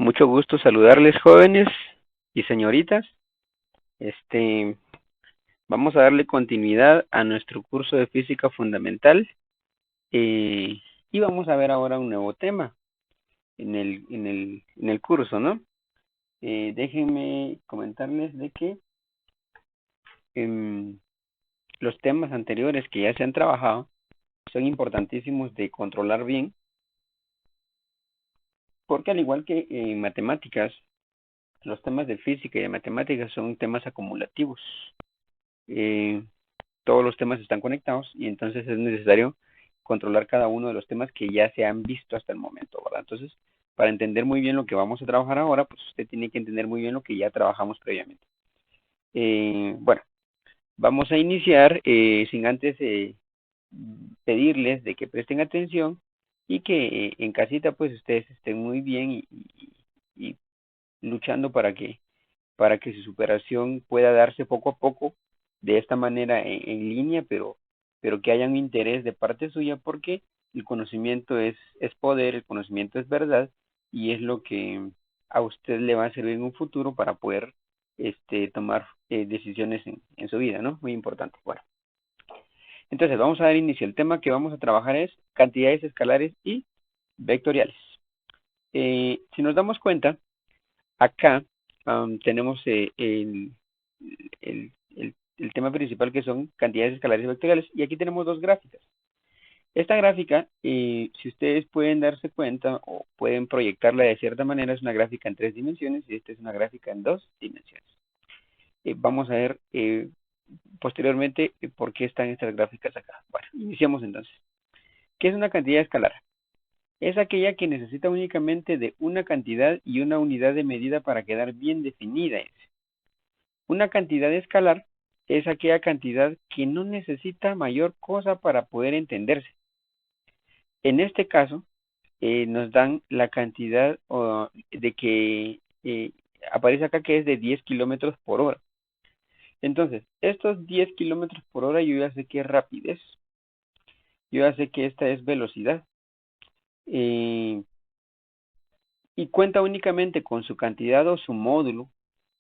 Mucho gusto saludarles, jóvenes y señoritas. Este, Vamos a darle continuidad a nuestro curso de física fundamental y vamos a ver ahora un nuevo tema en el curso, ¿no? Déjenme comentarles de que em, los temas anteriores que ya se han trabajado son importantísimos de controlar bien, porque al igual que en matemáticas, los temas de física y de matemáticas son temas acumulativos. Eh, Todos los temas están conectados y entonces es necesario controlar cada uno de los temas que ya se han visto hasta el momento, ¿verdad? Entonces, para entender muy bien lo que vamos a trabajar ahora, pues usted tiene que entender muy bien lo que ya trabajamos previamente. Bueno, vamos a iniciar sin antes pedirles de que presten atención y que en casita pues ustedes estén muy bien y luchando para que su superación pueda darse poco a poco, de esta manera en línea, pero que haya un interés de parte suya, porque el conocimiento es poder, el conocimiento es verdad, y es lo que a usted le va a servir en un futuro para poder tomar decisiones en su vida, ¿no? Muy importante. Bueno, entonces vamos a dar inicio. El tema que vamos a trabajar es cantidades escalares y vectoriales. Si nos damos cuenta, acá tenemos el tema principal, que son cantidades escalares y vectoriales, y aquí tenemos dos gráficas. Esta gráfica, si ustedes pueden darse cuenta o pueden proyectarla de cierta manera, es una gráfica en 3 dimensiones y esta es una gráfica en 2 dimensiones. Vamos a ver posteriormente por qué están estas gráficas acá. Bueno, iniciamos entonces. ¿Qué es una cantidad escalar? Es aquella que necesita únicamente de una cantidad y una unidad de medida para quedar bien definida. Una cantidad escalar es aquella cantidad que no necesita mayor cosa para poder entenderse. En este caso, nos dan la cantidad de que aparece acá, que es de 10 kilómetros por hora. Entonces, estos 10 kilómetros por hora yo ya sé que es rapidez. Yo ya sé que esta es velocidad. Eh, y cuenta únicamente con su cantidad o su módulo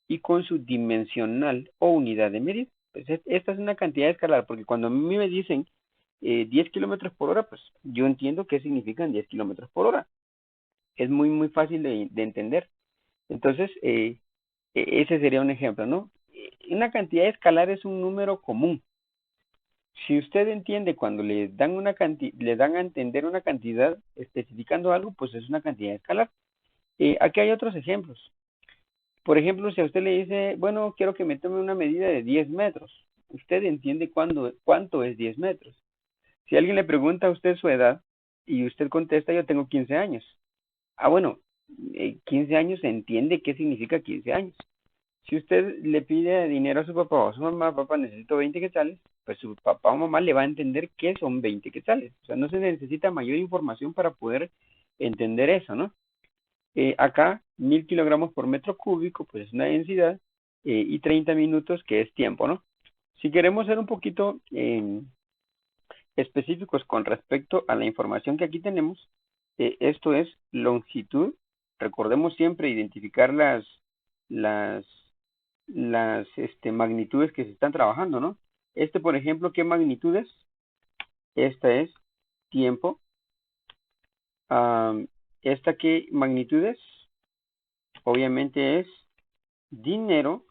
y con su dimensional o unidad de medida. Pues esta es una cantidad escalar, porque cuando a mí me dicen 10 kilómetros por hora, pues yo entiendo qué significan 10 kilómetros por hora. Es muy, muy fácil de entender. Entonces, ese sería un ejemplo, ¿no? Una cantidad escalar es un número común. Si usted entiende cuando le dan a entender una cantidad especificando algo, pues es una cantidad escalar. Aquí hay otros ejemplos. Por ejemplo, si a usted le dice, bueno, quiero que me tome una medida de 10 metros, usted entiende cuánto es 10 metros. Si alguien le pregunta a usted su edad y usted contesta, yo tengo 15 años. Ah, bueno, 15 años, entiende qué significa 15 años. Si usted le pide dinero a su papá o a su mamá, papá, necesito 20 quetzales, pues su papá o mamá le va a entender qué son 20 quetzales. O sea, no se necesita mayor información para poder entender eso, ¿no? Acá, 1000 kilogramos por metro cúbico, pues es una densidad, y 30 minutos, que es tiempo, ¿no? Si queremos ser un poquito específicos con respecto a la información que aquí tenemos, esto es longitud. Recordemos siempre identificar las, las magnitudes que se están trabajando, ¿no? Por ejemplo, ¿qué magnitud es? Esta es tiempo. ¿Esta qué magnitud es? Obviamente es dinero.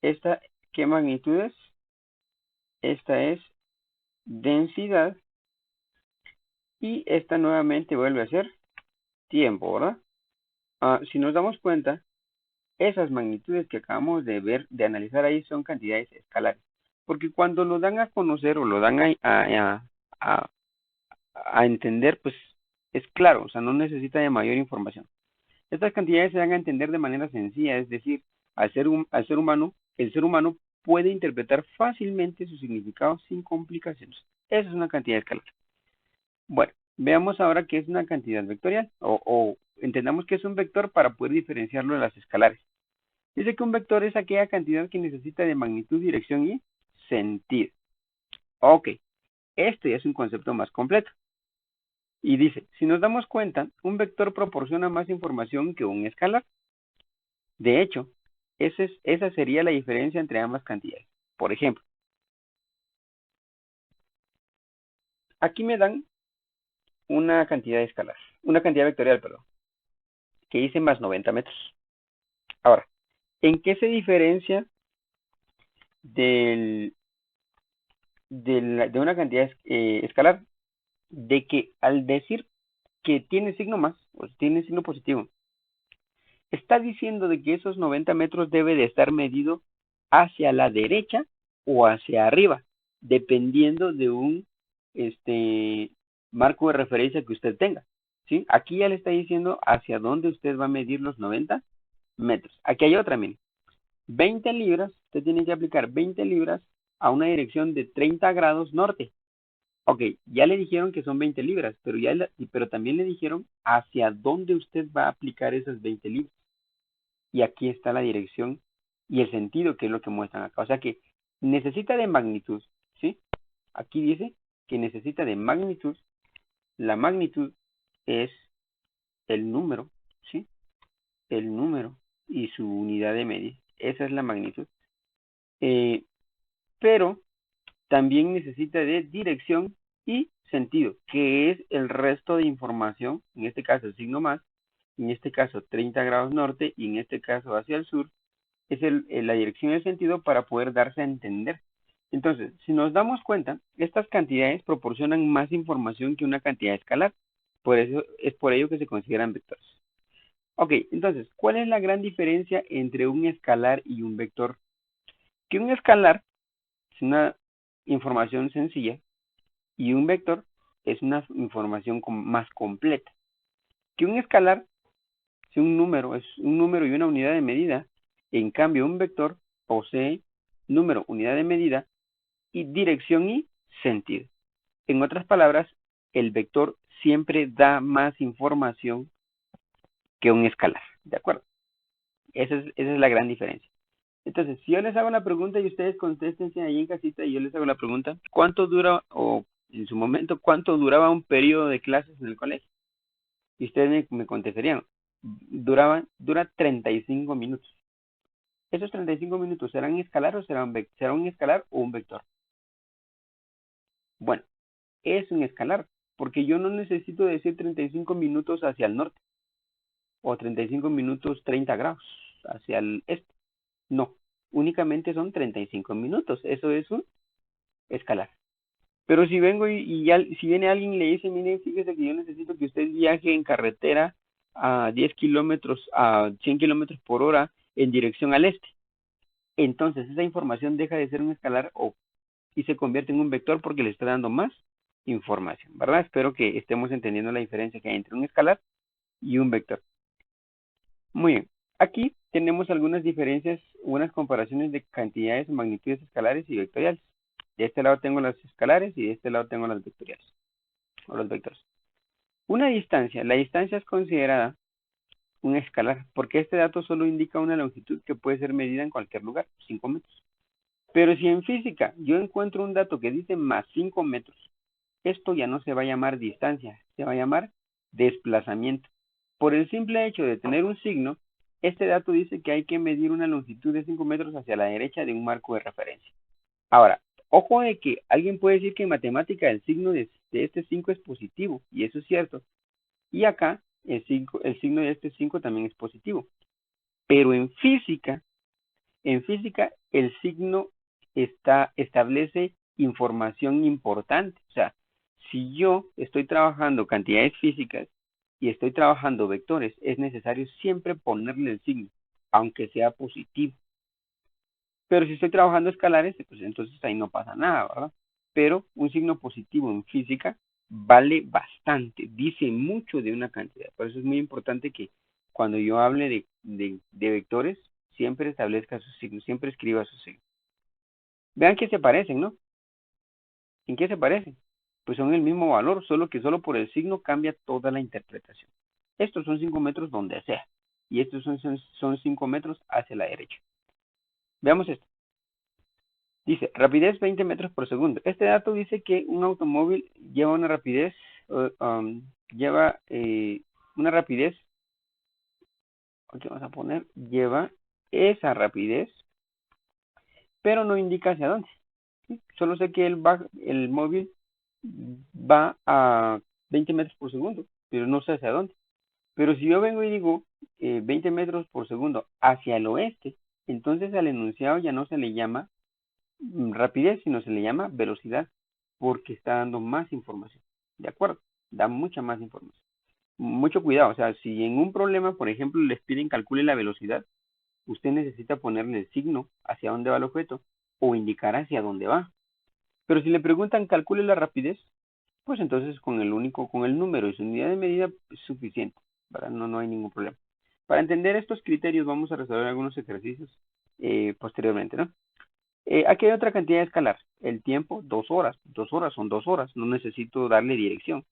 ¿Esta qué magnitud es? Esta es densidad. Y esta nuevamente vuelve a ser tiempo, ¿verdad? Si nos damos cuenta, esas magnitudes que acabamos de ver, de analizar ahí, son cantidades escalares. Porque cuando lo dan a conocer o lo dan a, a entender, pues es claro, o sea, no necesita de mayor información. Estas cantidades se dan a entender de manera sencilla, es decir, al ser humano, el ser humano puede interpretar fácilmente su significado sin complicaciones. Esa es una cantidad escalar. Bueno, veamos ahora qué es una cantidad vectorial, o entendamos que es un vector para poder diferenciarlo de las escalares. Dice que un vector es aquella cantidad que necesita de magnitud, dirección y sentido. Ok, este es un concepto más completo. Y dice, si nos damos cuenta, un vector proporciona más información que un escalar. De hecho, esa sería la diferencia entre ambas cantidades. Por ejemplo, aquí me dan una cantidad escalar, una cantidad vectorial, perdón, que dice más 90 metros. Ahora, ¿en qué se diferencia del, de una cantidad escalar? De que al decir que tiene signo más, o tiene signo positivo, está diciendo de que esos 90 metros debe de estar medido hacia la derecha o hacia arriba, dependiendo de un marco de referencia que usted tenga. ¿Sí? Aquí ya le está diciendo hacia dónde usted va a medir los 90 metros. Aquí hay otra, miren. 20 libras, usted tiene que aplicar 20 libras a una dirección de 30 grados norte. Ok, ya le dijeron que son 20 libras, pero también le dijeron hacia dónde usted va a aplicar esas 20 libras. Y aquí está la dirección y el sentido, que es lo que muestran acá. O sea que necesita de magnitud, ¿sí? Aquí dice que necesita de magnitud. La magnitud es el número, ¿sí? El número y su unidad de medida. Esa es la magnitud. Pero también necesita de dirección y sentido, que es el resto de información, en este caso el signo más, en este caso 30 grados norte y en este caso hacia el sur, es la dirección y el sentido para poder darse a entender. Entonces, si nos damos cuenta, estas cantidades proporcionan más información que una cantidad escalar. Es por ello que se consideran vectores. Ok, entonces, ¿cuál es la gran diferencia entre un escalar y un vector? Que un escalar es una información sencilla y un vector es una información más completa. Que un escalar es un número y una unidad de medida. En cambio, un vector posee número, unidad de medida y dirección y sentido. En otras palabras, el vector siempre da más información que un escalar. ¿De acuerdo? Esa es la gran diferencia. Entonces, si yo les hago la pregunta y ustedes contéstense ahí en casita y yo les hago la pregunta, ¿cuánto dura o en su momento cuánto duraba un periodo de clases en el colegio? Y ustedes me contestarían, dura 35 minutos. ¿Esos 35 minutos serán escalar o será un escalar o un vector? Bueno, es un escalar, porque yo no necesito decir 35 minutos hacia el norte o 35 minutos 30 grados hacia el este. No, únicamente son 35 minutos. Eso es un escalar. Pero si vengo si viene alguien y le dice, mire, fíjese que yo necesito que usted viaje en carretera a 10 kilómetros, a 100 kilómetros por hora en dirección al este. Entonces esa información deja de ser un escalar y se convierte en un vector porque le está dando más información, ¿verdad? Espero que estemos entendiendo la diferencia que hay entre un escalar y un vector. Muy bien. Aquí tenemos algunas diferencias, unas comparaciones de cantidades o magnitudes escalares y vectoriales. De este lado tengo las escalares y de este lado tengo las vectoriales, o los vectores. La distancia es considerada un escalar, porque este dato solo indica una longitud que puede ser medida en cualquier lugar, 5 metros. Pero si en física yo encuentro un dato que dice más 5 metros, esto ya no se va a llamar distancia, se va a llamar desplazamiento. Por el simple hecho de tener un signo, este dato dice que hay que medir una longitud de 5 metros hacia la derecha de un marco de referencia. Ahora, ojo de que alguien puede decir que en matemática el signo de este 5 es positivo, y eso es cierto. Y acá el signo de este 5 también es positivo. Pero en física el signo establece información importante. O sea, si yo estoy trabajando cantidades físicas y estoy trabajando vectores, es necesario siempre ponerle el signo, aunque sea positivo. Pero si estoy trabajando escalares, pues entonces ahí no pasa nada, ¿verdad? Pero un signo positivo en física vale bastante, dice mucho de una cantidad. Por eso es muy importante que cuando yo hable de vectores, siempre establezca sus signos, siempre escriba sus signos. Vean que se parecen, ¿no? ¿En qué se parecen? Pues son el mismo valor, solo que solo por el signo cambia toda la interpretación. Estos son 5 metros donde sea, y estos son 5 metros hacia la derecha. Veamos esto. Dice, rapidez 20 metros por segundo. Este dato dice que un automóvil lleva una rapidez, lleva una rapidez, aquí vamos a poner, lleva esa rapidez, pero no indica hacia dónde. ¿Sí? Solo sé que el móvil va a 20 metros por segundo, pero no sé hacia dónde. Pero si yo vengo y digo 20 metros por segundo hacia el oeste, entonces al enunciado ya no se le llama rapidez, sino se le llama velocidad, porque está dando más información. ¿De acuerdo? Da mucha más información. Mucho cuidado, o sea, si en un problema, por ejemplo, les piden calcule la velocidad, usted necesita ponerle el signo hacia dónde va el objeto o indicar hacia dónde va. Pero si le preguntan calcule la rapidez, pues entonces con el número y su unidad de medida es suficiente, ¿verdad? No hay ningún problema. Para entender estos criterios vamos a resolver algunos ejercicios posteriormente, ¿no? Aquí hay otra cantidad escalar. El tiempo, 2 horas. 2 horas son 2 horas. No necesito darle dirección.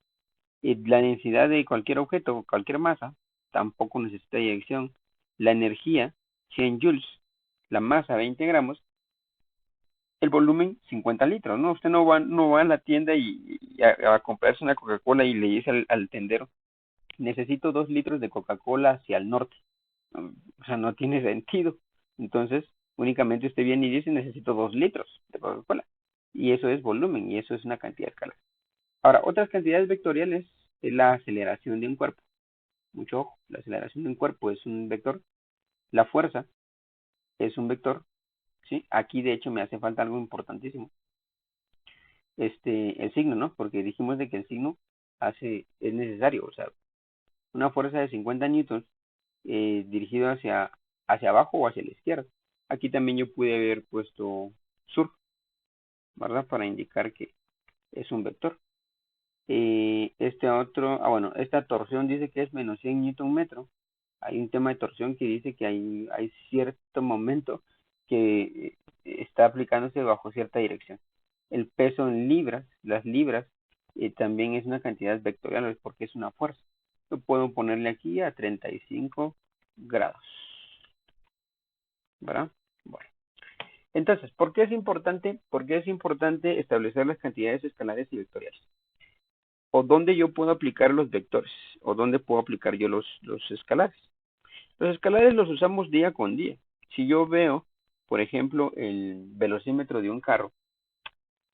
La densidad de cualquier objeto, cualquier masa, tampoco necesita dirección. La energía, 100 joules. La masa, 20 gramos. El volumen, 50 litros, ¿no? Usted no va a la tienda y a comprarse una Coca-Cola y le dice al tendero, necesito 2 litros de Coca-Cola hacia el norte. O sea, no tiene sentido. Entonces, únicamente usted viene y dice, necesito 2 litros de Coca-Cola. Y eso es volumen, y eso es una cantidad escalar. Ahora, otras cantidades vectoriales es la aceleración de un cuerpo. Mucho ojo, la aceleración de un cuerpo es un vector. La fuerza es un vector, ¿sí? Aquí, de hecho, me hace falta algo importantísimo. El signo, ¿no? Porque dijimos de que el signo es necesario. O sea, una fuerza de 50 newtons dirigido hacia abajo o hacia la izquierda. Aquí también yo pude haber puesto sur, ¿verdad? Para indicar que es un vector. Bueno, esta torsión dice que es menos 100 newton metro. Hay un tema de torsión que dice que hay cierto momento que está aplicándose bajo cierta dirección. El peso en libras, las libras, también es una cantidad vectorial porque es una fuerza. Yo puedo ponerle aquí a 35 grados, ¿verdad? Bueno, entonces, ¿por qué es importante? ¿Por qué es importante establecer las cantidades escalares y vectoriales? ¿O dónde yo puedo aplicar los vectores? ¿O dónde puedo aplicar yo los escalares? Los escalares los usamos día con día. Si yo veo, por ejemplo, el velocímetro de un carro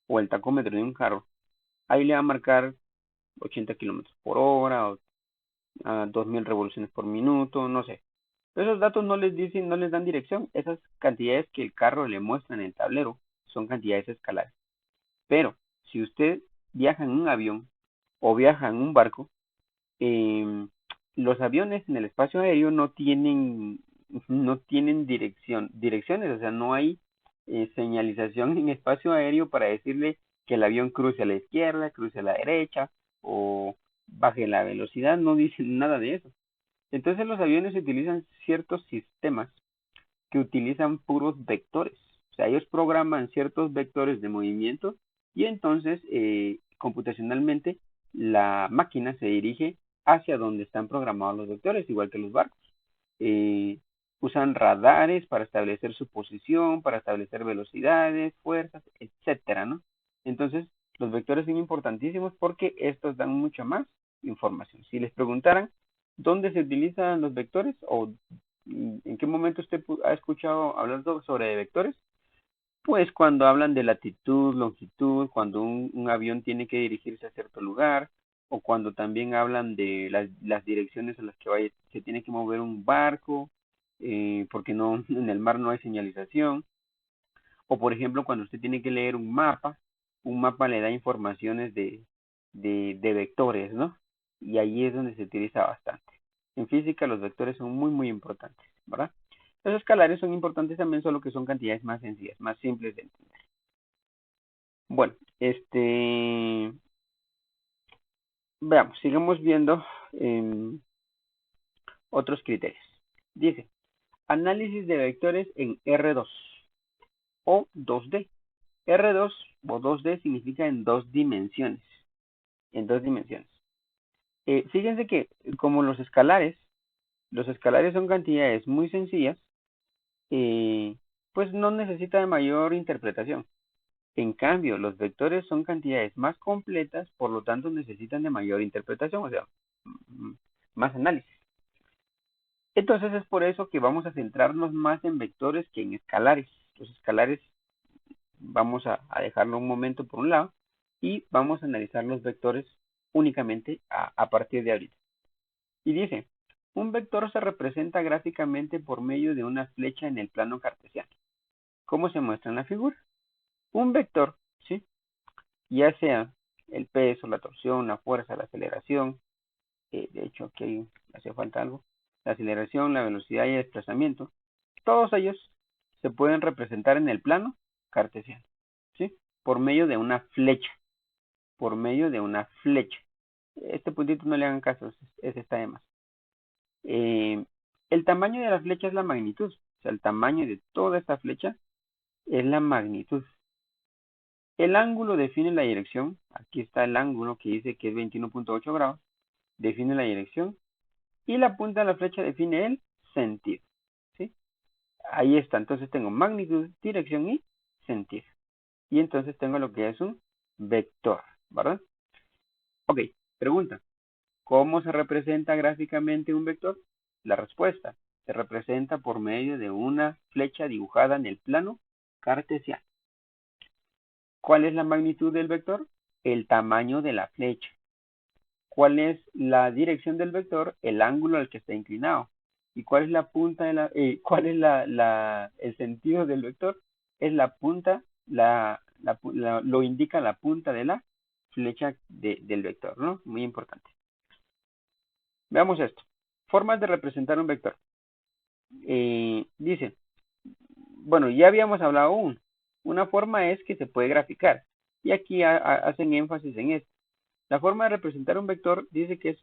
o el tacómetro de un carro, ahí le va a marcar 80 kilómetros por hora o a 2000 revoluciones por minuto, no sé. Esos datos no les dicen, no les dan dirección. Esas cantidades que el carro le muestra en el tablero son cantidades escalares. Pero si usted viaja en un avión o viaja en un barco, los aviones en el espacio aéreo no tienen direcciones, o sea, no hay señalización en espacio aéreo para decirle que el avión cruce a la izquierda, cruce a la derecha o baje la velocidad, no dicen nada de eso. Entonces los aviones utilizan ciertos sistemas que utilizan puros vectores. O sea, ellos programan ciertos vectores de movimiento y entonces computacionalmente la máquina se dirige hacia donde están programados los vectores, igual que los barcos. Eh, Usan radares para establecer su posición, para establecer velocidades, fuerzas, etcétera, ¿no? Entonces, los vectores son importantísimos porque estos dan mucha más información. Si les preguntaran dónde se utilizan los vectores o ¿en qué momento usted ha escuchado hablar sobre vectores? Pues cuando hablan de latitud, longitud, cuando un avión tiene que dirigirse a cierto lugar, o cuando también hablan de las direcciones en las que se tiene que mover un barco, porque no, en el mar no hay señalización, o por ejemplo cuando usted tiene que leer un mapa le da informaciones de vectores, ¿no? Y ahí es donde se utiliza bastante. En física los vectores son muy, muy importantes, ¿verdad? Los escalares son importantes también, solo que son cantidades más sencillas, más simples de entender. Bueno, veamos, sigamos viendo otros criterios. Dice, análisis de vectores en R2 o 2D. R2 o 2D significa en dos dimensiones. En dos dimensiones. Fíjense que como los escalares son cantidades muy sencillas, pues no necesita de mayor interpretación. En cambio, los vectores son cantidades más completas, por lo tanto necesitan de mayor interpretación, o sea, más análisis. Entonces es por eso que vamos a centrarnos más en vectores que en escalares. Los escalares vamos a dejarlo un momento por un lado y vamos a analizar los vectores únicamente a partir de ahorita. Y dice, un vector se representa gráficamente por medio de una flecha en el plano cartesiano. ¿Cómo se muestra en la figura? Un vector, ¿sí? Ya sea el peso, la torsión, la fuerza, la aceleración, de hecho aquí hace falta algo, la aceleración, la velocidad y el desplazamiento, todos ellos se pueden representar en el plano cartesiano, ¿sí? Por medio de una flecha, por medio de una flecha. Este puntito no le hagan caso, ese está de más. El tamaño de la flecha es la magnitud, o sea, el tamaño de toda esta flecha es la magnitud. El ángulo define la dirección, aquí está el ángulo que dice que es 21.8 grados, define la dirección, y la punta de la flecha define el sentido, ¿sí? Ahí está, entonces tengo magnitud, dirección y sentido. Y entonces tengo lo que es un vector, ¿verdad? Ok, pregunta. ¿Cómo se representa gráficamente un vector? La respuesta se representa por medio de una flecha dibujada en el plano cartesiano. ¿Cuál es la magnitud del vector? El tamaño de la flecha. ¿Cuál es la dirección del vector? El ángulo al que está inclinado. ¿Y cuál es la punta de cuál es el sentido del vector? Es la punta, lo indica la punta de la flecha del vector, ¿no? Muy importante. Veamos esto. Formas de representar un vector. Dice, bueno, ya habíamos hablado una forma es que se puede graficar. Y aquí hacen énfasis en esto. La forma de representar un vector dice que es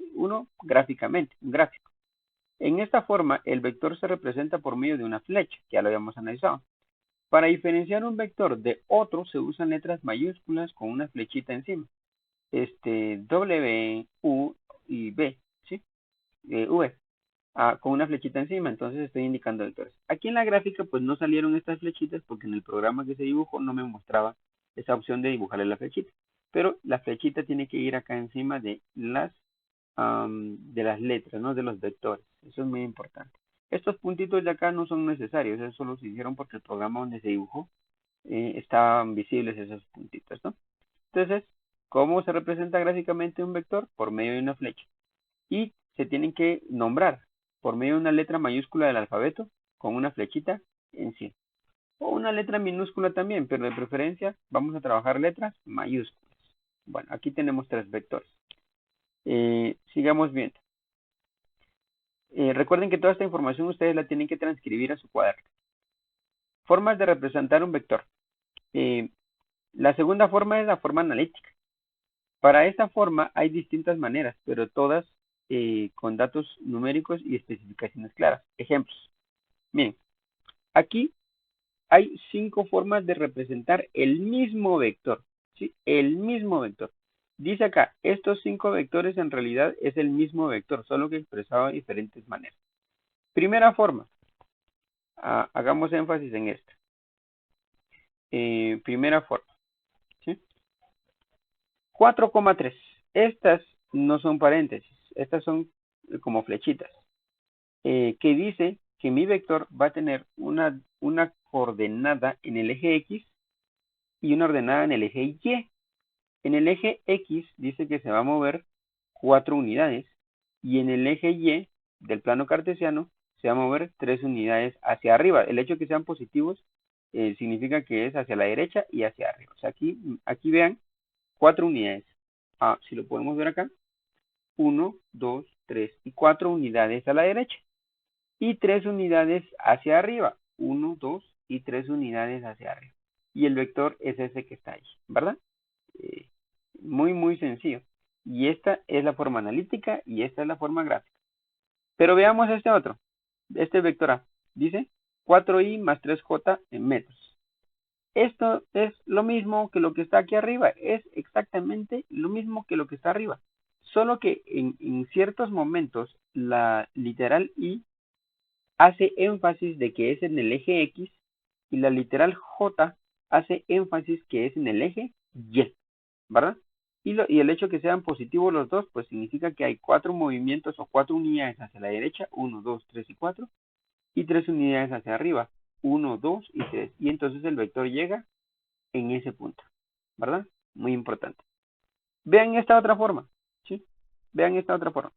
gráficamente, un gráfico. En esta forma, el vector se representa por medio de una flecha, que ya lo habíamos analizado. Para diferenciar un vector de otro, se usan letras mayúsculas con una flechita encima. W, U y B, ¿sí? V. Con una flechita encima, entonces estoy indicando vectores. Aquí en la gráfica pues no salieron estas flechitas porque en el programa que se dibujó no me mostraba esa opción de dibujarle la flechita, pero la flechita tiene que ir acá encima de las letras, ¿no? De los vectores, eso es muy importante. Estos puntitos de acá no son necesarios, eso solo se hicieron porque el programa donde se dibujó estaban visibles esos puntitos, ¿no? Entonces, ¿cómo se representa gráficamente un vector? Por medio de una flecha. Y se tienen que nombrar por medio de una letra mayúscula del alfabeto con una flechita encima. O una letra minúscula también, pero de preferencia vamos a trabajar letras mayúsculas. Bueno, aquí tenemos tres vectores. Sigamos viendo. Recuerden que toda esta información ustedes la tienen que transcribir a su cuaderno. Formas de representar un vector. La segunda forma es la forma analítica. Para esta forma hay distintas maneras, pero todas con datos numéricos y especificaciones claras. Ejemplos. Miren, aquí hay 5 formas de representar el mismo vector, ¿sí? El mismo vector. Dice acá, estos 5 vectores en realidad es el mismo vector, solo que expresado de diferentes maneras. Primera forma, hagamos énfasis en esta. Primera forma, ¿sí? 4,3. Estas no son paréntesis, estas son como flechitas. Que dice que mi vector va a tener una coordenada en el eje X y una ordenada en el eje Y. En el eje X dice que se va a mover 4 unidades y en el eje Y del plano cartesiano se va a mover 3 unidades hacia arriba. El hecho de que sean positivos significa que es hacia la derecha y hacia arriba. O sea, aquí vean 4 unidades. Si lo podemos ver acá. 1, 2, 3 y 4 unidades a la derecha. Y 3 unidades hacia arriba. 1, 2 y 3 unidades hacia arriba. Y el vector es ese que está ahí, ¿verdad? Muy sencillo. Y esta es la forma analítica y esta es la forma gráfica. Pero veamos este otro. Este vector A. Dice 4i más 3j en metros. Esto es lo mismo que lo que está aquí arriba. Es exactamente lo mismo que lo que está arriba. Solo que en ciertos momentos la literal i hace énfasis de que es en el eje X y la literal J hace énfasis que es en el eje Y, ¿verdad? Y el hecho que sean positivos los dos, pues significa que hay 4 movimientos o 4 unidades hacia la derecha, 1, 2, 3 y 4, y 3 unidades hacia arriba, 1, 2 y 3. Y entonces el vector llega en ese punto, ¿verdad? Muy importante. Vean esta otra forma, ¿sí? Vean esta otra forma.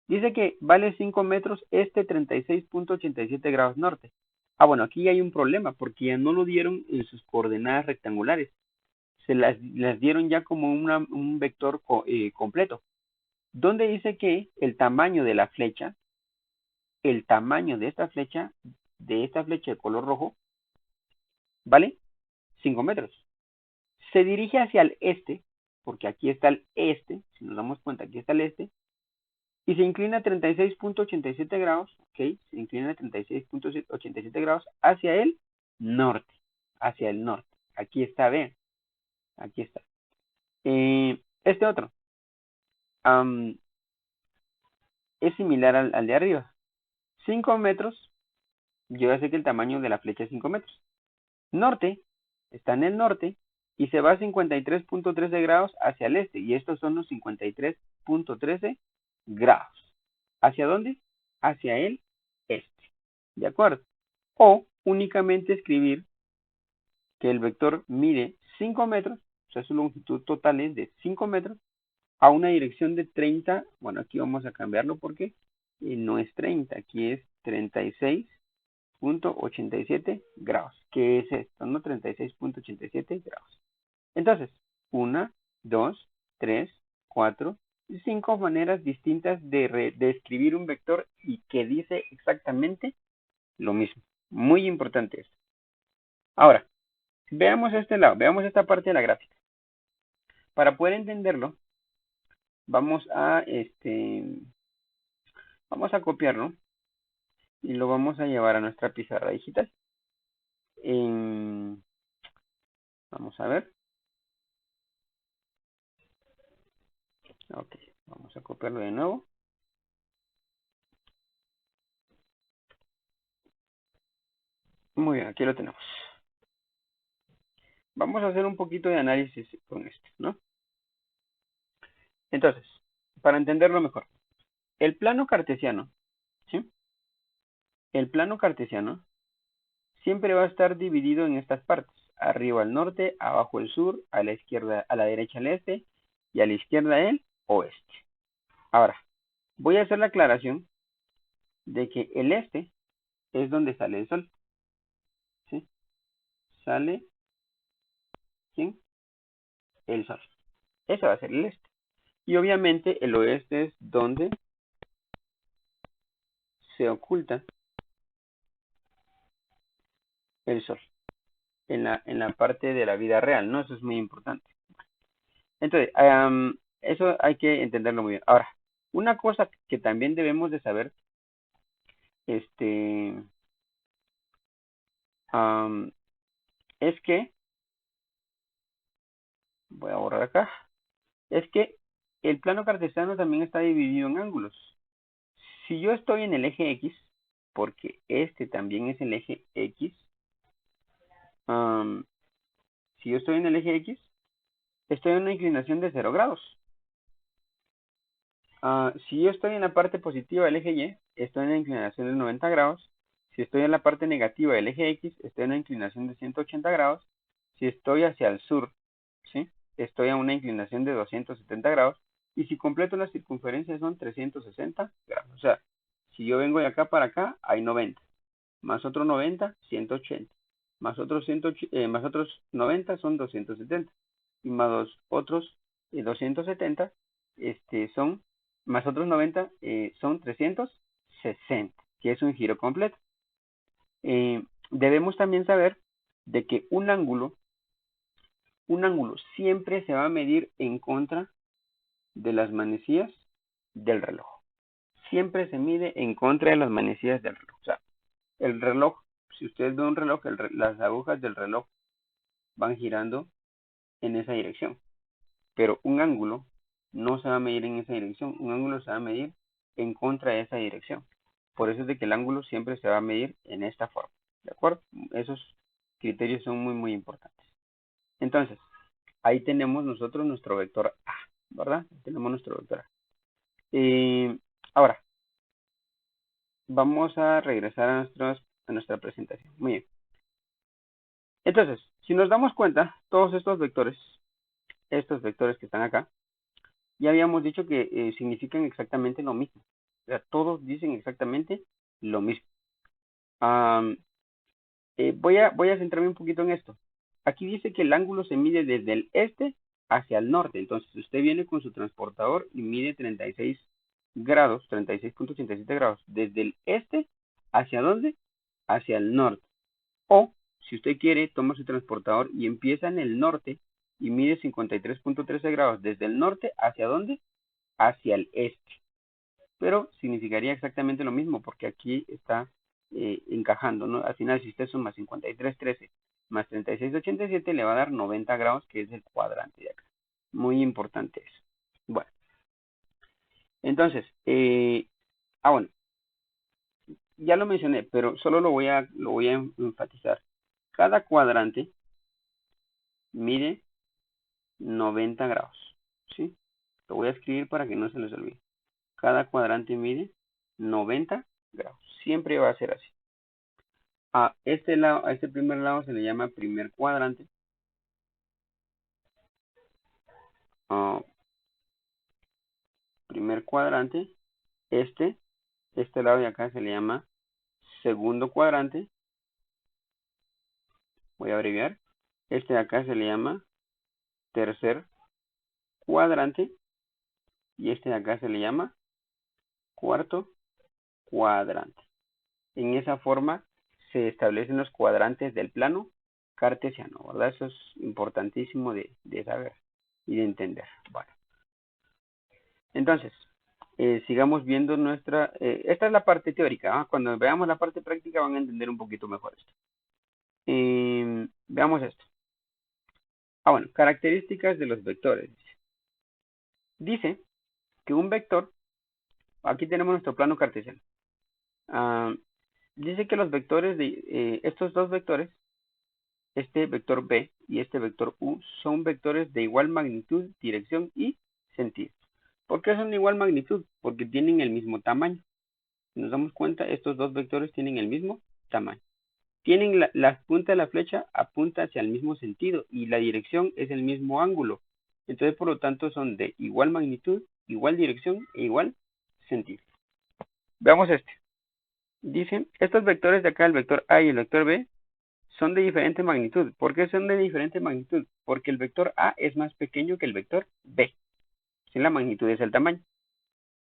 Dice que vale 5 metros este 36.87 grados norte. Ah, bueno, aquí hay un problema porque ya no lo dieron en sus coordenadas rectangulares. Se las dieron ya como un vector completo. Donde dice que el tamaño de la flecha, el tamaño de esta flecha de color rojo, vale 5 metros. Se dirige hacia el este, porque aquí está el este, si nos damos cuenta, aquí está el este, y se inclina a 36.87 grados, ok, se inclina a 36.87 grados hacia el norte, Aquí está, vean, aquí está. Este otro es similar al de arriba. 5 metros, yo ya sé que el tamaño de la flecha es 5 metros. Norte, está en el norte, y se va a 53.13 grados hacia el este, y estos son los 53.13 grados. ¿Hacia dónde? Hacia el este. ¿De acuerdo? O únicamente escribir que el vector mide 5 metros, o sea, su longitud total es de 5 metros, a una dirección de 30, bueno, aquí vamos a cambiarlo porque no es 30, aquí es 36.87 grados. ¿Qué es esto? No, 36.87 grados. Entonces, 1, 2, 3, 4, 5 maneras distintas de escribir un vector y que dice exactamente lo mismo. Muy importante esto. Ahora, veamos este lado, veamos esta parte de la gráfica. Para poder entenderlo, vamos a copiarlo y lo vamos a llevar a nuestra pizarra digital. Vamos a ver. Ok, vamos a copiarlo de nuevo. Muy bien, aquí lo tenemos. Vamos a hacer un poquito de análisis con esto, ¿no? Entonces, para entenderlo mejor, el plano cartesiano, ¿sí? El plano cartesiano siempre va a estar dividido en estas partes. Arriba el norte, abajo el sur, a la izquierda, a la derecha el este y a la izquierda el oeste. Ahora, voy a hacer la aclaración de que el este es donde sale el sol. ¿Sí? Sale, ¿quién? El sol. Ese va a ser el este. Y obviamente el oeste es donde se oculta el sol. En la parte de la vida real, ¿no? Eso es muy importante. Entonces, eso hay que entenderlo muy bien. Ahora, una cosa que también debemos de saber, es que, voy a borrar acá, es que el plano cartesiano también está dividido en ángulos. Si yo estoy en el eje X, porque este también es el eje X, si yo estoy en el eje X, estoy en una inclinación de 0 grados. Si yo estoy en la parte positiva del eje Y, estoy en una inclinación de 90 grados. Si estoy en la parte negativa del eje X, estoy en una inclinación de 180 grados. Si estoy hacia el sur, ¿sí? Estoy a una inclinación de 270 grados. Y si completo la circunferencia son 360 grados. O sea, si yo vengo de acá para acá, hay 90. Más otro 90, 180. Más otros 90 son 270. Y más otros 270 son, más otros 90 son 360, que es un giro completo. Debemos también saber de que un ángulo siempre se va a medir en contra de las manecillas del reloj. Siempre se mide en contra de las manecillas del reloj. O sea, el reloj, si ustedes ven un reloj, las agujas del reloj van girando en esa dirección. Pero un ángulo no se va a medir en esa dirección. Un ángulo se va a medir en contra de esa dirección. Por eso es de que el ángulo siempre se va a medir en esta forma. ¿De acuerdo? Esos criterios son muy, muy importantes. Entonces, ahí tenemos nosotros nuestro vector A, ¿verdad? Tenemos nuestro vector A. Ahora, vamos a regresar a nuestra presentación. Muy bien. Entonces, si nos damos cuenta, todos estos vectores que están acá, ya habíamos dicho que significan exactamente lo mismo. O sea, todos dicen exactamente lo mismo. Voy a centrarme un poquito en esto. Aquí dice que el ángulo se mide desde el este hacia el norte. Entonces, usted viene con su transportador y mide 36 grados, 36.87 grados. Desde el este, ¿hacia dónde? Hacia el norte. O, si usted quiere, toma su transportador y empieza en el norte y mide 53.13 grados. Desde el norte, ¿hacia dónde? Hacia el este. Pero significaría exactamente lo mismo porque aquí está encajando, ¿no? Al final, si usted suma 53.13 más 36.87, le va a dar 90 grados, que es el cuadrante de acá. Muy importante eso. Bueno, entonces, bueno, ya lo mencioné, pero solo lo voy a enfatizar. Cada cuadrante mide 90 grados, ¿sí? Lo voy a escribir para que no se les olvide. Cada cuadrante mide 90 grados. Siempre va a ser así. A este primer lado se le llama primer cuadrante. Primer cuadrante. Este lado de acá se le llama segundo cuadrante. Voy a abreviar. Este de acá se le llama tercer cuadrante. Y este de acá se le llama cuarto cuadrante. En esa forma se establecen los cuadrantes del plano cartesiano, ¿verdad? Eso es importantísimo de saber y de entender. Bueno, entonces, sigamos viendo esta es la parte teórica, ¿ah? Cuando veamos la parte práctica van a entender un poquito mejor esto. Veamos esto. Bueno, características de los vectores. Dice que un vector, aquí tenemos nuestro plano cartesiano. Dice que los vectores estos dos vectores, este vector B y este vector U, son vectores de igual magnitud, dirección y sentido. ¿Por qué son de igual magnitud? Porque tienen el mismo tamaño. Si nos damos cuenta, estos dos vectores tienen el mismo tamaño. Tienen la punta de la flecha apunta hacia el mismo sentido y la dirección es el mismo ángulo. Entonces, por lo tanto, son de igual magnitud, igual dirección e igual sentido. Veamos este. Dicen, estos vectores de acá, el vector A y el vector B, son de diferente magnitud. ¿Por qué son de diferente magnitud? Porque el vector A es más pequeño que el vector B. Si la magnitud es el tamaño.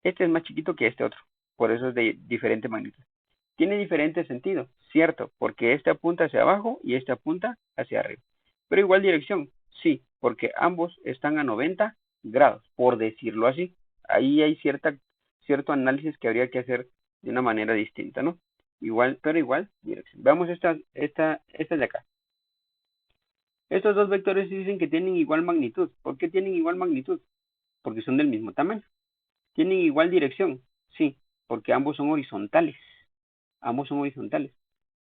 Este es más chiquito que este otro. Por eso es de diferente magnitud. Tiene diferente sentido, cierto, porque este apunta hacia abajo y este apunta hacia arriba. Pero igual dirección, sí, porque ambos están a 90 grados, por decirlo así. Ahí hay cierto análisis que habría que hacer de una manera distinta, ¿no? Igual, pero igual dirección. Veamos esta de acá. Estos dos vectores dicen que tienen igual magnitud. ¿Por qué tienen igual magnitud? Porque son del mismo tamaño. ¿Tienen igual dirección? Sí, porque ambos son horizontales. Ambos son horizontales.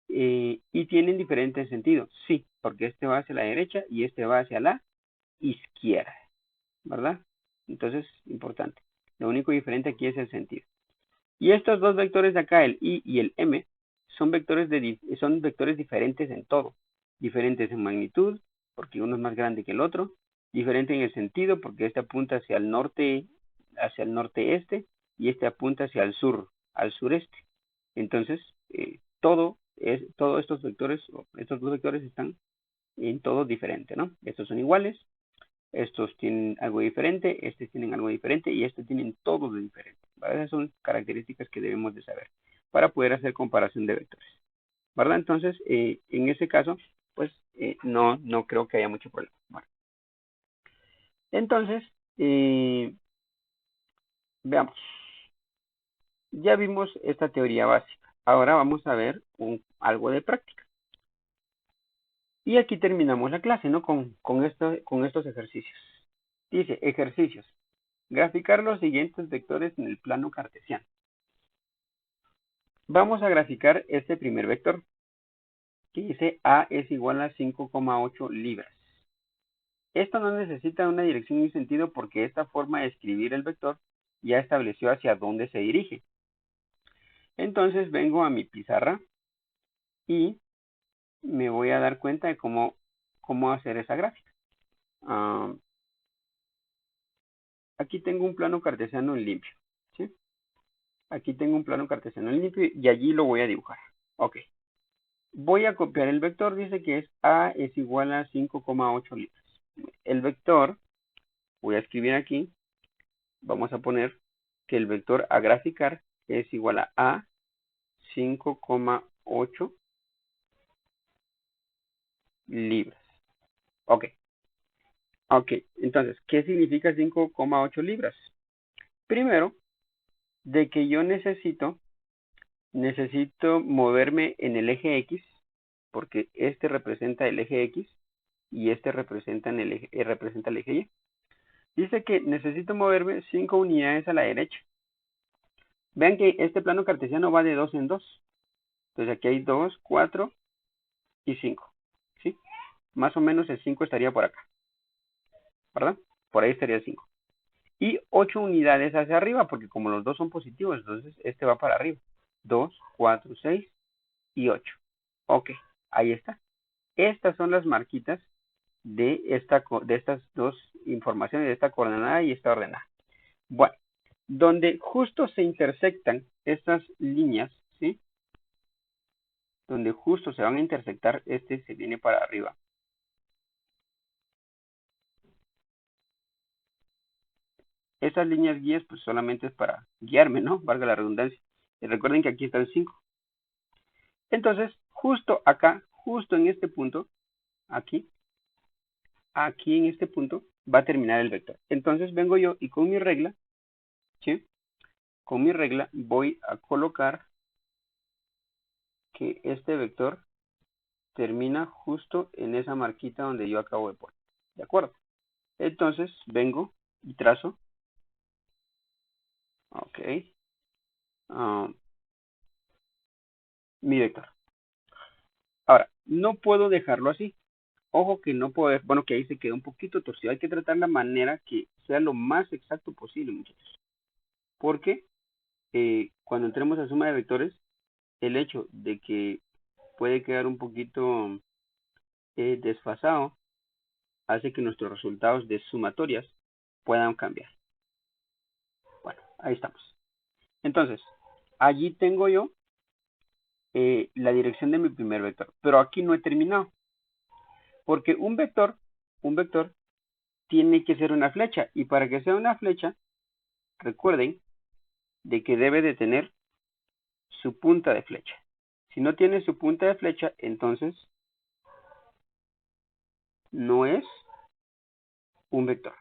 Y tienen diferentes sentidos. Sí, porque este va hacia la derecha y este va hacia la izquierda. ¿Verdad? Entonces, importante. Lo único diferente aquí es el sentido. Y estos dos vectores de acá, el I y el M, son vectores diferentes en todo. Diferentes en magnitud, porque uno es más grande que el otro. Diferente en el sentido, porque este apunta hacia el norte-este, y este apunta hacia el sur, al sureste. Entonces, todos estos dos vectores están en todo diferente, ¿no? Estos son iguales, estos tienen algo diferente, estos tienen algo diferente y estos tienen todo de diferente. ¿Vale? Esas son características que debemos de saber para poder hacer comparación de vectores, ¿verdad? Entonces, en ese caso, pues no creo que haya mucho problema. Bueno. Entonces, veamos. Ya vimos esta teoría básica. Ahora vamos a ver algo de práctica. Y aquí terminamos la clase, ¿no? Con estos ejercicios. Dice, ejercicios. Graficar los siguientes vectores en el plano cartesiano. Vamos a graficar este primer vector. que dice A es igual a 5,8 libras. Esto no necesita una dirección ni un sentido porque esta forma de escribir el vector ya estableció hacia dónde se dirige. Entonces vengo a mi pizarra y me voy a dar cuenta de cómo hacer esa gráfica. Aquí tengo un plano cartesiano limpio, ¿sí? Aquí tengo un plano cartesiano limpio y allí lo voy a dibujar. Ok. Voy a copiar el vector, dice que es A es igual a 5,8 libras. El vector, voy a escribir aquí, vamos a poner que el vector a graficar es igual a 5,8 libras. Ok. Ok, entonces, ¿qué significa 5,8 libras? Primero, de que yo necesito moverme en el eje X, porque este representa el eje X y este representa el eje Y. Dice que necesito moverme 5 unidades a la derecha. Vean que este plano cartesiano va de 2 en 2. Entonces aquí hay 2, 4 y 5. ¿Sí? Más o menos el 5 estaría por acá. ¿Verdad? Por ahí estaría el 5. Y 8 unidades hacia arriba, porque como los dos son positivos, entonces este va para arriba. 2, 4, 6 y 8. Ok, ahí está. Estas son las marquitas de estas dos informaciones, de esta coordenada y esta ordenada. Bueno, donde justo se intersectan estas líneas, ¿sí? Donde justo se van a intersectar, este se viene para arriba. Esas líneas guías, pues solamente es para guiarme, ¿no? Valga la redundancia. Y recuerden que aquí están 5. Entonces, justo acá, justo en este punto, aquí en este punto, va a terminar el vector. Entonces vengo yo y con mi regla, ¿sí? Con mi regla voy a colocar que este vector termina justo en esa marquita donde yo acabo de poner. ¿De acuerdo? Entonces vengo y trazo. Ok. Mi vector. Ahora, no puedo dejarlo así. Ojo que no puedo, bueno, que ahí se queda un poquito torcido. Hay que tratar la manera que sea lo más exacto posible, muchachos. Porque cuando entremos a suma de vectores, el hecho de que puede quedar un poquito desfasado hace que nuestros resultados de sumatorias puedan cambiar. Bueno, ahí estamos. Entonces, allí tengo yo la dirección de mi primer vector, pero aquí no he terminado. Porque un vector tiene que ser una flecha, y para que sea una flecha, recuerden de que debe de tener su punta de flecha. Si no tiene su punta de flecha, entonces no es un vector.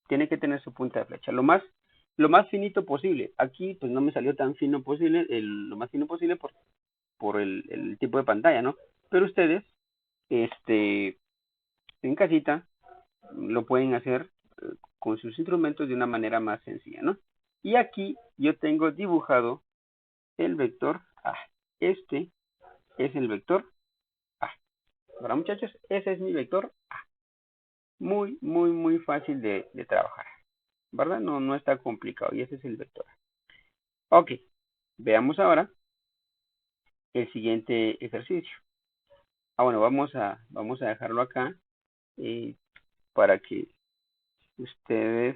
Tiene que tener su punta de flecha. Lo más finito posible. Aquí pues no me salió tan fino posible, lo más fino posible por el tipo de pantalla, ¿no? Pero ustedes, en casita, lo pueden hacer con sus instrumentos de una manera más sencilla, ¿no? Y aquí yo tengo dibujado el vector A. Este es el vector A. Ahora, muchachos, ese es mi vector A. Muy, muy, muy fácil de trabajar, ¿verdad? No está complicado y ese es el vector A. Ok, veamos ahora el siguiente ejercicio. Bueno, vamos a dejarlo acá para que ustedes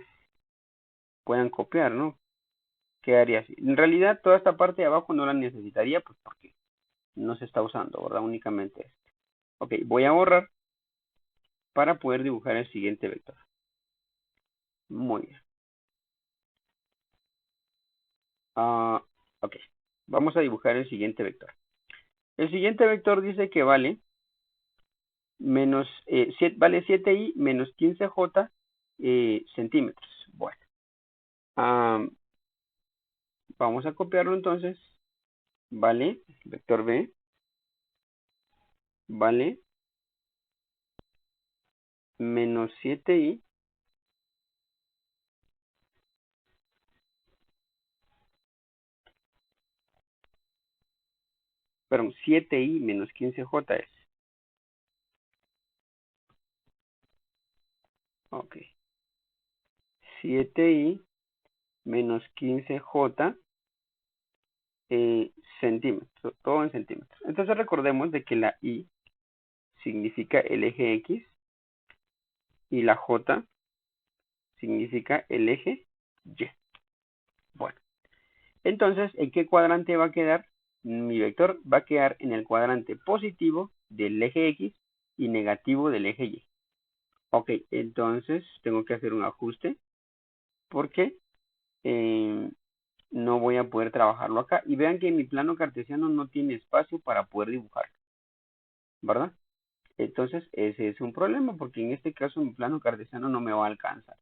puedan copiar, ¿no? Quedaría así. En realidad, toda esta parte de abajo no la necesitaría, pues porque no se está usando, ¿verdad? Únicamente este. Ok, voy a borrar para poder dibujar el siguiente vector. Muy bien. Ok, vamos a dibujar el siguiente vector. El siguiente vector dice que vale menos 7i menos 15j centímetros. Bueno, vamos a copiarlo entonces. Vale, vector B, vale menos 7i perdón, 7i menos 15j es. Ok. 7i menos 15j centímetros, todo en centímetros. Entonces recordemos de que la i significa el eje X y la j significa el eje Y. Bueno, entonces, ¿en qué cuadrante va a quedar? Mi vector va a quedar en el cuadrante positivo del eje X y negativo del eje Y. Ok, entonces tengo que hacer un ajuste porque no voy a poder trabajarlo acá. Y vean que mi plano cartesiano no tiene espacio para poder dibujarlo, ¿verdad? Entonces, ese es un problema porque en este caso mi plano cartesiano no me va a alcanzar.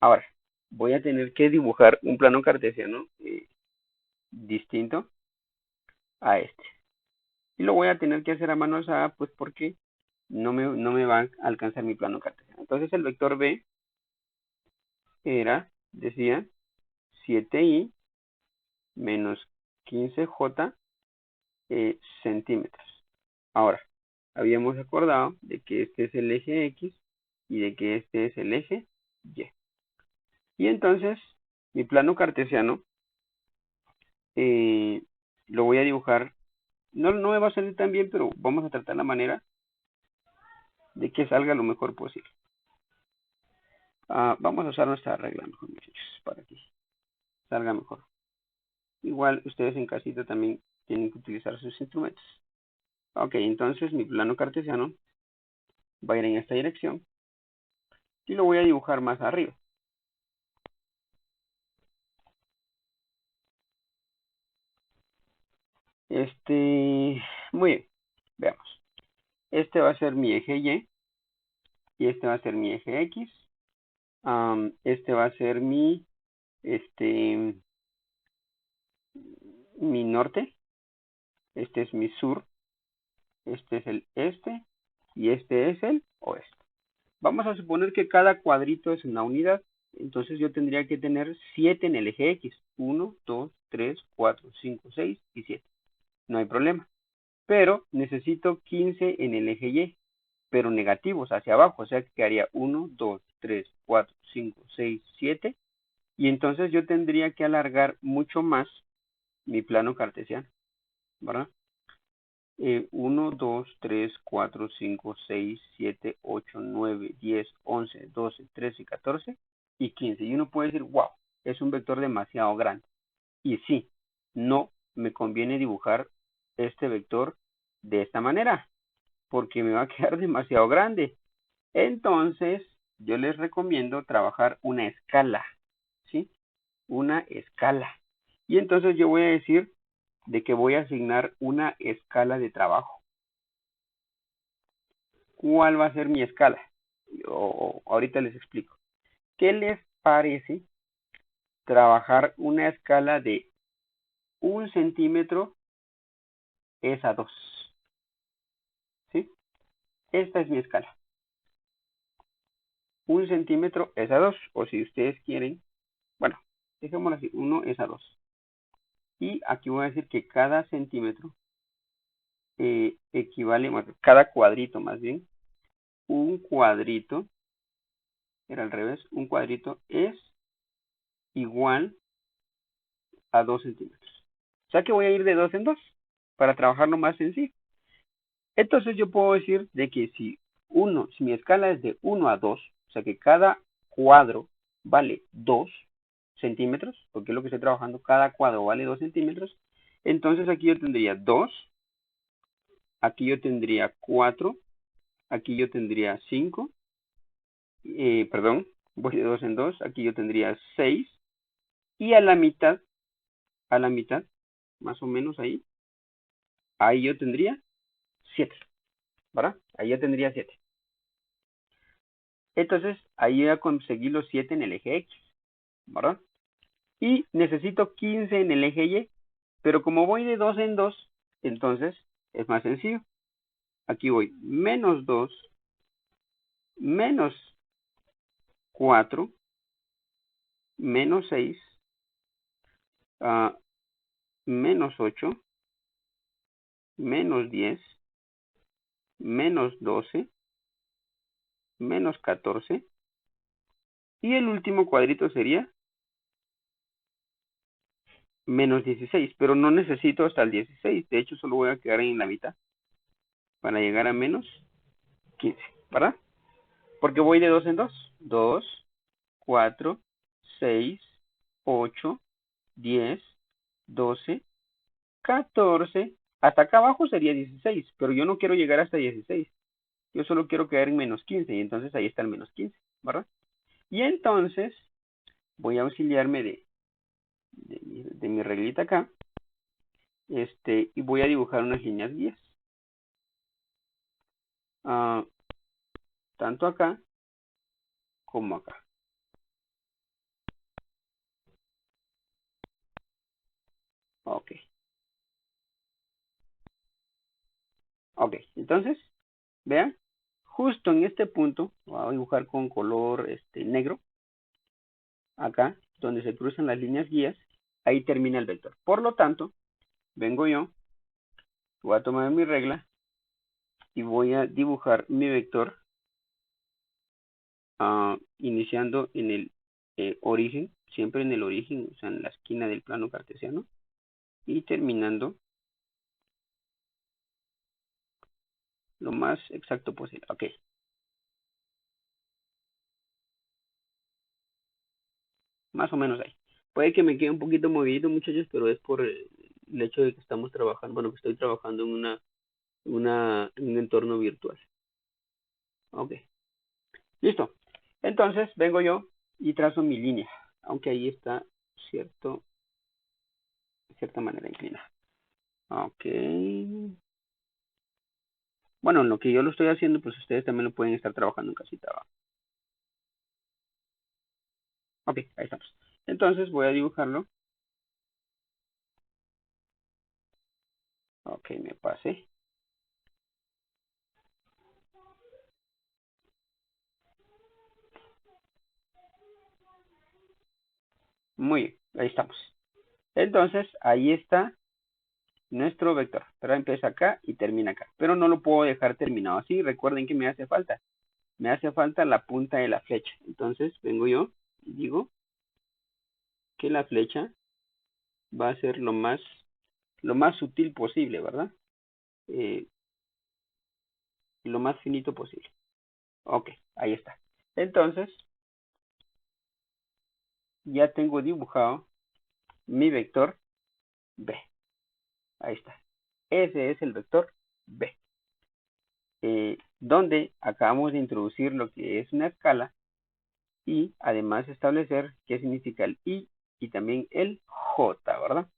Ahora, voy a tener que dibujar un plano cartesiano distinto a este. Y lo voy a tener que hacer a mano alzada, pues porque no me va a alcanzar mi plano cartesiano. Entonces el vector B decía 7i menos 15j centímetros. Ahora, habíamos acordado de que este es el eje X y de que este es el eje Y. Y entonces, mi plano cartesiano lo voy a dibujar. No me va a salir tan bien, pero vamos a tratar la manera de que salga lo mejor posible. Vamos a usar nuestra regla mejor, muchachos, para que salga mejor. Igual ustedes en casita también tienen que utilizar sus instrumentos. Ok, entonces mi plano cartesiano va a ir en esta dirección y lo voy a dibujar más arriba. Muy bien, veamos. Este va a ser mi eje y este va a ser mi eje X. Este va a ser mi norte, este es mi sur, este es el este y este es el oeste. Vamos a suponer que cada cuadrito es una unidad, entonces yo tendría que tener 7 en el eje X, 1, 2, 3, 4, 5, 6 y 7. No hay problema, pero necesito 15 en el eje Y, pero negativos hacia abajo, o sea que quedaría 1, 2, 3, 4, 5, 6, 7, y entonces yo tendría que alargar mucho más mi plano cartesiano, ¿verdad? 1, 2, 3, 4, 5, 6, 7, 8, 9, 10, 11, 12, 13, 14 y 15. Y uno puede decir, wow, es un vector demasiado grande. Y sí, no me conviene dibujar este vector de esta manera, porque me va a quedar demasiado grande. Entonces, yo les recomiendo trabajar una escala, ¿sí? Una escala. Y entonces yo voy a decir de que voy a asignar una escala de trabajo. ¿Cuál va a ser mi escala? Ahorita les explico. ¿Qué les parece trabajar una escala de 1 centímetro es a 2? ¿Sí? Esta es mi escala. 1 centímetro es a 2. O si ustedes quieren, bueno, dejémoslo así, 1 es a 2. Y aquí voy a decir que cada centímetro equivale, cada cuadrito más bien, un cuadrito, era al revés, un cuadrito es igual a 2 centímetros. O sea que voy a ir de 2 en 2 para trabajarlo más sencillo. Entonces yo puedo decir de que si mi escala es de 1 a 2, o sea que cada cuadro vale 2 centímetros, porque es lo que estoy trabajando, cada cuadro vale 2 centímetros, entonces aquí yo tendría 2, aquí yo tendría 4, aquí yo tendría 5, perdón, voy de 2 en 2, aquí yo tendría 6, y a la mitad, más o menos ahí yo tendría 7, ¿verdad? Ahí yo tendría 7. Entonces, ahí voy a conseguir los 7 en el eje X, ¿verdad? Y necesito 15 en el eje Y, pero como voy de 2 en 2, entonces es más sencillo. Aquí voy menos 2, menos 4, menos 6, menos 8, menos 10, menos 12, menos 14. Y el último cuadrito sería menos 16, pero no necesito hasta el 16. De hecho, solo voy a quedar en la mitad para llegar a menos 15, ¿verdad? Porque voy de 2 en 2. 2, 4, 6, 8, 10, 12, 14. Hasta acá abajo sería 16, pero yo no quiero llegar hasta 16. Yo solo quiero quedar en menos 15 y entonces ahí está el menos 15, ¿verdad? Y entonces voy a auxiliarme de mi reglita acá, y voy a dibujar unas líneas guías. Tanto acá como acá. Ok. Ok. Entonces, vean, justo en este punto, voy a dibujar con color negro, acá, donde se cruzan las líneas guías, ahí termina el vector. Por lo tanto, vengo yo, voy a tomar mi regla y voy a dibujar mi vector iniciando en el origen, siempre en el origen, o sea, en la esquina del plano cartesiano, y terminando lo más exacto posible. Ok. Más o menos ahí. Puede que me quede un poquito movido, muchachos, pero es por el hecho de que estamos trabajando, bueno, que estoy trabajando en en un entorno virtual. Ok, listo. Entonces, vengo yo y trazo mi línea, aunque ahí está de cierta manera inclinada. Ok. Bueno, en lo que yo lo estoy haciendo, pues ustedes también lo pueden estar trabajando en casita. ¿Va? Ok, ahí estamos. Entonces voy a dibujarlo. Ok, me pasé. Muy bien, ahí estamos. Entonces, ahí está nuestro vector, pero empieza acá y termina acá, pero no lo puedo dejar terminado así. Recuerden que me hace falta la punta de la flecha. Entonces vengo yo y digo que la flecha va a ser lo más sutil posible, ¿verdad? Eh, lo más finito posible. Ok, ahí está. Entonces ya tengo dibujado mi vector B. Ahí está. Ese es el vector B. Donde acabamos de introducir lo que es una escala y además establecer qué significa el I y también el J, ¿verdad?